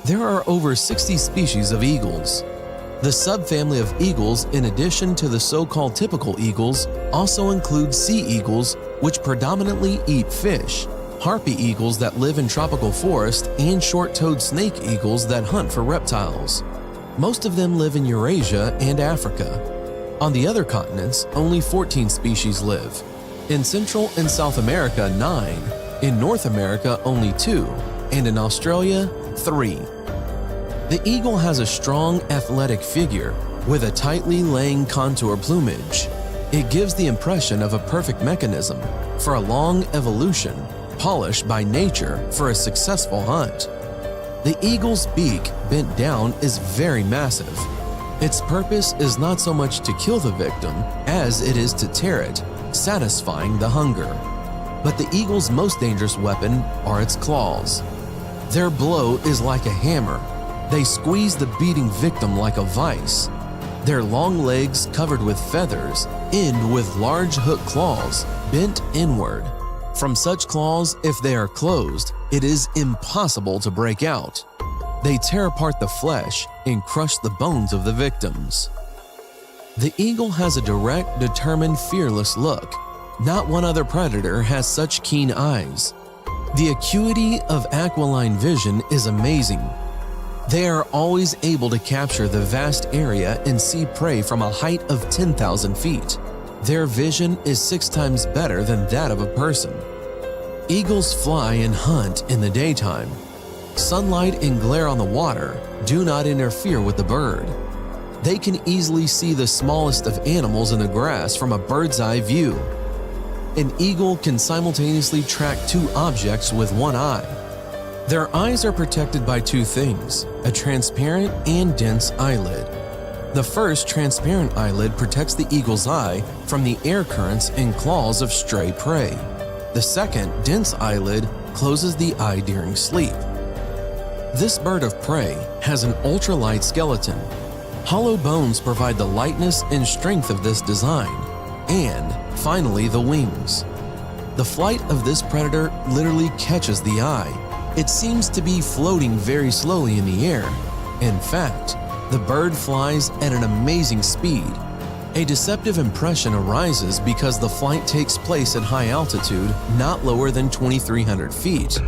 There are over 60 species of eagles. The subfamily of eagles, in addition to the so-called typical eagles, also include sea eagles, which predominantly eat fish, harpy eagles that live in tropical forest, and short-toed snake eagles that hunt for reptiles. Most of them live in Eurasia and Africa. On the other continents, only 14 species live. In Central and South America, 9. In North America, only 2. And in Australia, 3. The eagle has a strong, athletic figure with a tightly laying contour plumage. It gives the impression of a perfect mechanism for a long evolution, polished by nature for a successful hunt. The eagle's beak, bent down, is very massive. Its purpose is not so much to kill the victim as it is to tear it, satisfying the hunger. But the eagle's most dangerous weapon are its claws. Their blow is like a hammer. They squeeze the beating victim like a vice. Their long legs covered with feathers end with large hook claws bent inward. From such claws, if they are closed, it is impossible to break out. They tear apart the flesh and crush the bones of the victims. The eagle has a direct, determined, fearless look. Not one other predator has such keen eyes. The acuity of aquiline vision is amazing. They are always able to capture the vast area and see prey from a height of 10,000 feet. Their vision is 6 times better than that of a person. Eagles fly and hunt in the daytime. Sunlight and glare on the water do not interfere with the bird. They can easily see the smallest of animals in the grass from a bird's eye view. An eagle can simultaneously track 2 objects with one eye. Their eyes are protected by 2 things, a transparent and dense eyelid. The first transparent eyelid protects the eagle's eye from the air currents and claws of stray prey. The second, dense eyelid, closes the eye during sleep. This bird of prey has an ultralight skeleton. Hollow bones provide the lightness and strength of this design. And, finally, the wings. The flight of this predator literally catches the eye. It seems to be floating very slowly in the air. In fact, the bird flies at an amazing speed. A deceptive impression arises because the flight takes place at high altitude, not lower than 2,300 feet.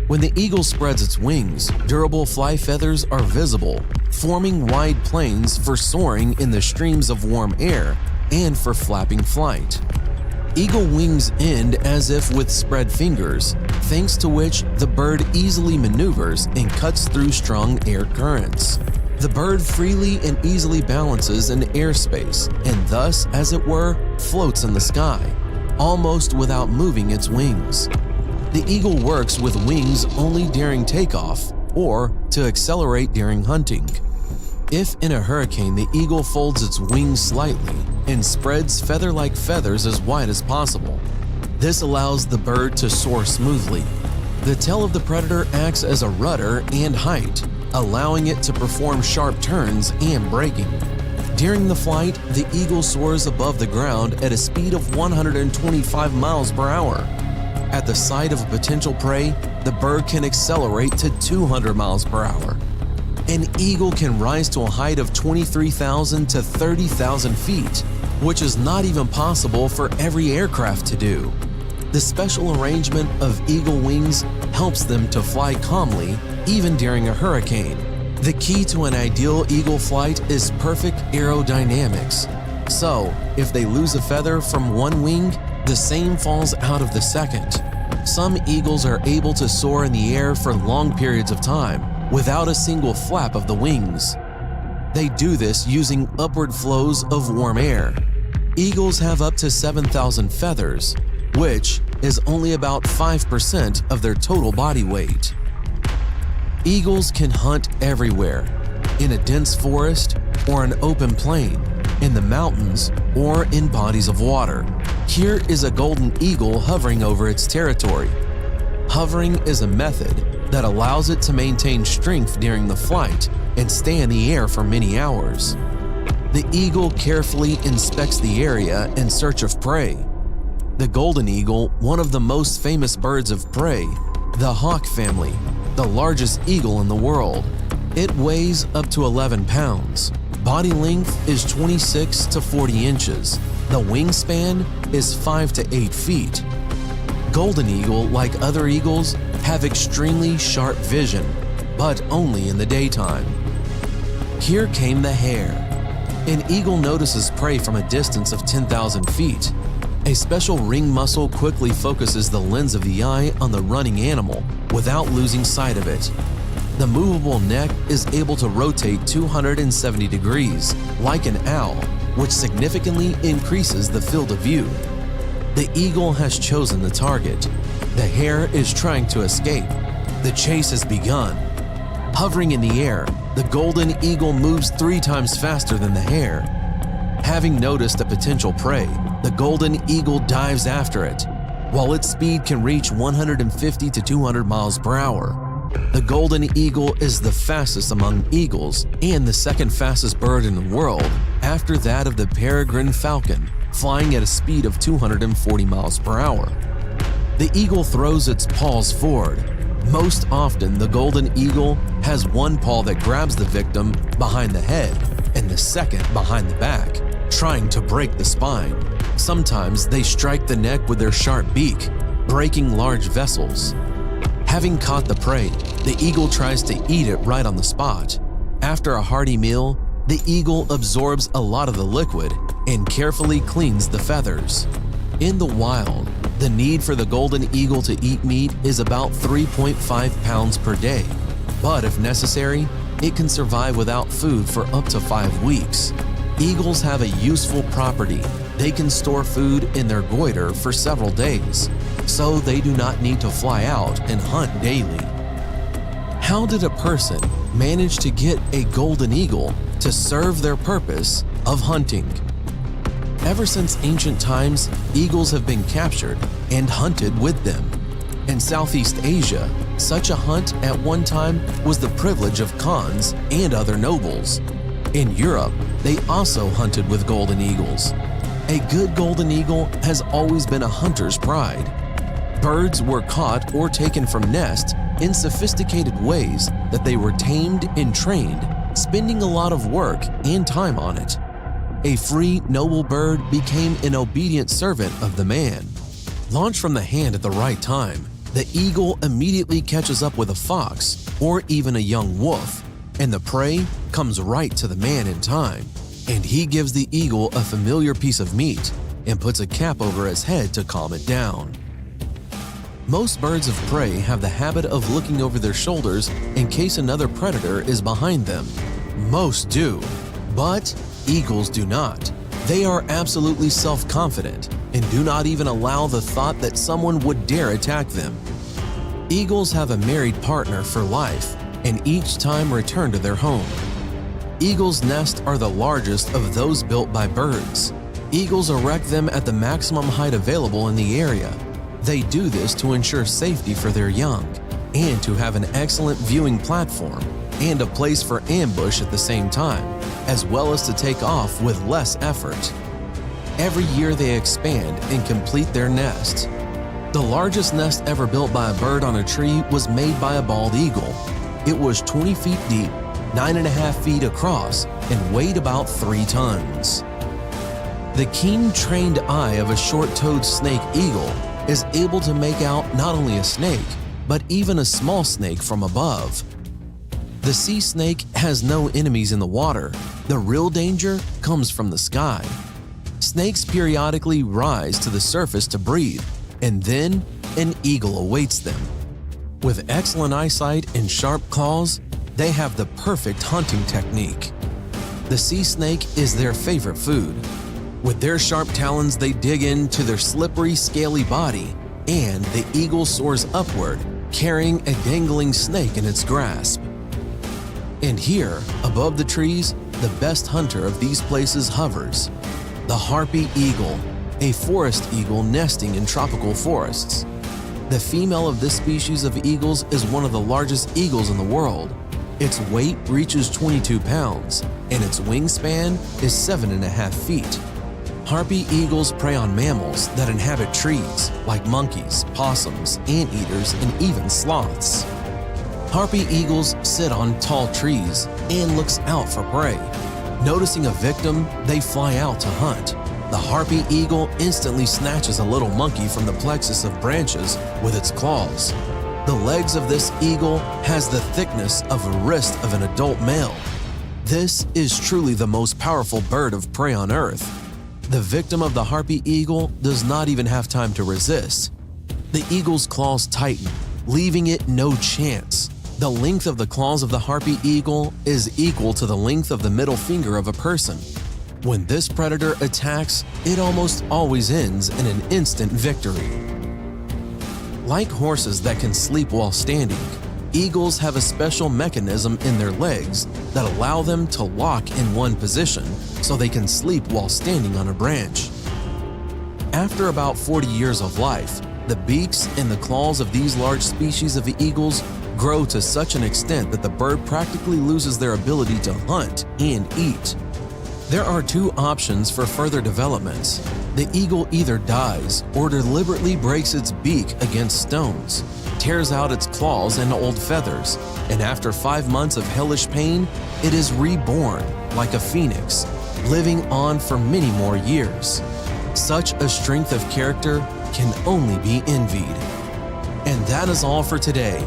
When the eagle spreads its wings, durable fly feathers are visible, forming wide plains for soaring in the streams of warm air and for flapping flight. Eagle wings end as if with spread fingers, thanks to which the bird easily maneuvers and cuts through strong air currents. The bird freely and easily balances in airspace and thus, as it were, floats in the sky, almost without moving its wings. The eagle works with wings only during takeoff or to accelerate during hunting. If in a hurricane the eagle folds its wings slightly and spreads feather-like feathers as wide as possible, this allows the bird to soar smoothly. The tail of the predator acts as a rudder and height, allowing it to perform sharp turns and braking. During the flight, the eagle soars above the ground at a speed of 125 miles per hour. At the sight of a potential prey, the bird can accelerate to 200 miles per hour. An eagle can rise to a height of 23,000 to 30,000 feet, which is not even possible for every aircraft to do. The special arrangement of eagle wings helps them to fly calmly even during a hurricane. The key to an ideal eagle flight is perfect aerodynamics. So, if they lose a feather from one wing, the same falls out of the second. Some eagles are able to soar in the air for long periods of time without a single flap of the wings. They do this using upward flows of warm air. Eagles have up to 7,000 feathers, which is only about 5% of their total body weight. Eagles can hunt everywhere, in a dense forest or an open plain, in the mountains or in bodies of water. Here is a golden eagle hovering over its territory. Hovering is a method that allows it to maintain strength during the flight and stay in the air for many hours. The eagle carefully inspects the area in search of prey. The golden eagle, one of the most famous birds of prey, the hawk family, the largest eagle in the world, It weighs up to 11 pounds. Body length is 26 to 40 inches. The wingspan is 5 to 8 feet. Golden eagle, like other eagles, have extremely sharp vision, but only in the daytime. Here came the hare. An eagle notices prey from a distance of 10,000 feet. A special ring muscle quickly focuses the lens of the eye on the running animal without losing sight of it. The movable neck is able to rotate 270 degrees, like an owl, which significantly increases the field of view. The eagle has chosen the target. The hare is trying to escape. The chase has begun. Hovering in the air, the golden eagle moves 3 times faster than the hare. Having noticed a potential prey, the golden eagle dives after it. While its speed can reach 150 to 200 miles per hour, the golden eagle is the fastest among eagles and the second fastest bird in the world after that of the peregrine falcon, flying at a speed of 240 miles per hour. The eagle throws its paws forward. Most often, the golden eagle has one paw that grabs the victim behind the head and the second behind the back, trying to break the spine. Sometimes they strike the neck with their sharp beak, breaking large vessels. Having caught the prey, the eagle tries to eat it right on the spot. After a hearty meal, the eagle absorbs a lot of the liquid and carefully cleans the feathers. In the wild, the need for the golden eagle to eat meat is about 3.5 pounds per day, but if necessary, it can survive without food for up to 5 weeks. Eagles have a useful property. They can store food in their goiter for several days, so they do not need to fly out and hunt daily. How did a person manage to get a golden eagle to serve their purpose of hunting? Ever since ancient times, eagles have been captured and hunted with them. In Southeast Asia, such a hunt at one time was the privilege of khans and other nobles. In Europe, they also hunted with golden eagles. A good golden eagle has always been a hunter's pride. Birds were caught or taken from nests in sophisticated ways that they were tamed and trained, spending a lot of work and time on it. A free, noble bird became an obedient servant of the man. Launched from the hand at the right time, the eagle immediately catches up with a fox or even a young wolf, and the prey comes right to the man in time, and he gives the eagle a familiar piece of meat and puts a cap over his head to calm it down. Most birds of prey have the habit of looking over their shoulders in case another predator is behind them. Most do, but eagles do not. They are absolutely self-confident and do not even allow the thought that someone would dare attack them. Eagles have a married partner for life and each time return to their home. Eagles' nests are the largest of those built by birds. Eagles erect them at the maximum height available in the area. They do this to ensure safety for their young and to have an excellent viewing platform and a place for ambush at the same time, as well as to take off with less effort. Every year they expand and complete their nest. The largest nest ever built by a bird on a tree was made by a bald eagle. It was 20 feet deep, 9.5 feet across, and weighed about 3 tons. The keen trained eye of a short-toed snake eagle is able to make out not only a snake, but even a small snake from above. The sea snake has no enemies in the water. The real danger comes from the sky. Snakes periodically rise to the surface to breathe, and then an eagle awaits them. With excellent eyesight and sharp claws, they have the perfect hunting technique. The sea snake is their favorite food. With their sharp talons, they dig into their slippery, scaly body, and the eagle soars upward, carrying a dangling snake in its grasp. And here, above the trees, the best hunter of these places hovers, the harpy eagle, a forest eagle nesting in tropical forests. The female of this species of eagles is one of the largest eagles in the world. Its weight reaches 22 pounds, and its wingspan is 7.5 feet. Harpy eagles prey on mammals that inhabit trees, like monkeys, possums, anteaters, and even sloths. Harpy eagles sit on tall trees and looks out for prey. Noticing a victim, they fly out to hunt. The harpy eagle instantly snatches a little monkey from the plexus of branches with its claws. The legs of this eagle has the thickness of a wrist of an adult male. This is truly the most powerful bird of prey on Earth. The victim of the harpy eagle does not even have time to resist. The eagle's claws tighten, leaving it no chance. The length of the claws of the harpy eagle is equal to the length of the middle finger of a person. When this predator attacks, it almost always ends in an instant victory. Like horses that can sleep while standing, eagles have a special mechanism in their legs that allow them to lock in one position so they can sleep while standing on a branch. After about 40 years of life, the beaks and the claws of these large species of eagles grow to such an extent that the bird practically loses their ability to hunt and eat. There are two options for further developments. The eagle either dies or deliberately breaks its beak against stones, tears out its claws and old feathers, and after 5 months of hellish pain, it is reborn like a phoenix, living on for many more years. Such a strength of character can only be envied. And that is all for today.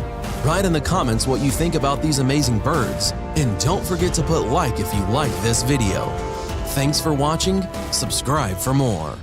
Write in the comments what you think about these amazing birds, and don't forget to put like if you like this video. Thanks for watching, subscribe for more.